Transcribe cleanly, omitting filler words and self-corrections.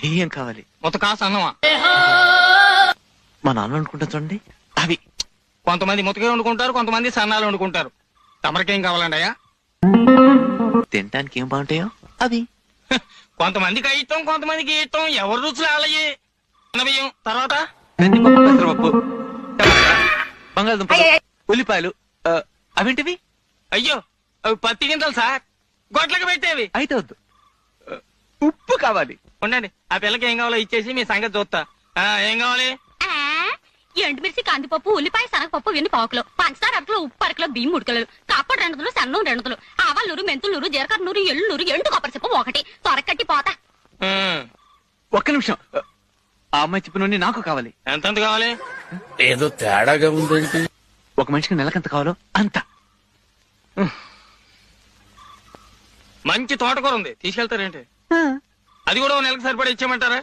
బియ్యం కావాలి. మొత్తం కాస్త అన్నమా? మా నాన్న అనుకుంటా చూడండి అవి. కొంతమంది ముతకే వండుకుంటారు, కొంతమంది సన్నాలు వండుకుంటారు. తమరికేం కావాలండి అయ్యా? తినడానికి ఏం బాగుంటాయో అవి. కొంతమందికి అయిష్టం, కొంతమందికి ఇష్టం. ఎవరు రుచులు వాళ్ళయ్యి. బియ్యం తర్వాత కందిపప్పు, పెసరపప్పు, టమాటా, బంగాళదుంపలు, ఉల్లిపాయలు. అవేంటివి? అయ్యో అవి పత్తి గింజలు సార్, గొడ్లకు పెట్టేవి. అయితే వద్దు. ఉప్పు కావాలి. ఉండండి, ఆ పిల్లకి ఏం కావాలో ఇచ్చేసి మీ సంగతి చూస్తా. ఏం కావాలి? ఎండుమిర్చి, కందిపప్పు, ఉల్లిపాయ, శనగపప్పు, వెన్ని పావుకిలో, పంచదార అరకిలో, ఉప్పు అరకిలో, బియ్యం 3 కిలోలు, కాపడు 2 సన్నం 2, ఆవాల నూరు, మెంతుల నూరు, జీలకర్ర నూరు, ఎల్లు నూరు, ఎండు కొబ్బరి చెప్పు 1, త్వరకట్టి పోతా. ఒక్క నిమిషం. ఆ అమ్మాయి చెప్పిన నూనె నాకు కావాలి. ఎంతెంత కావాలి? ఏదో తేడాగా ఉందేంటి? ఒక మనిషికి నెలకెంత కావాలో అంత. మంచి తోటకూర ఉంది, తీసుకెళ్తారేంటి? అది కూడా 1 నెలకు సరిపడా ఇచ్చేయమంటారా?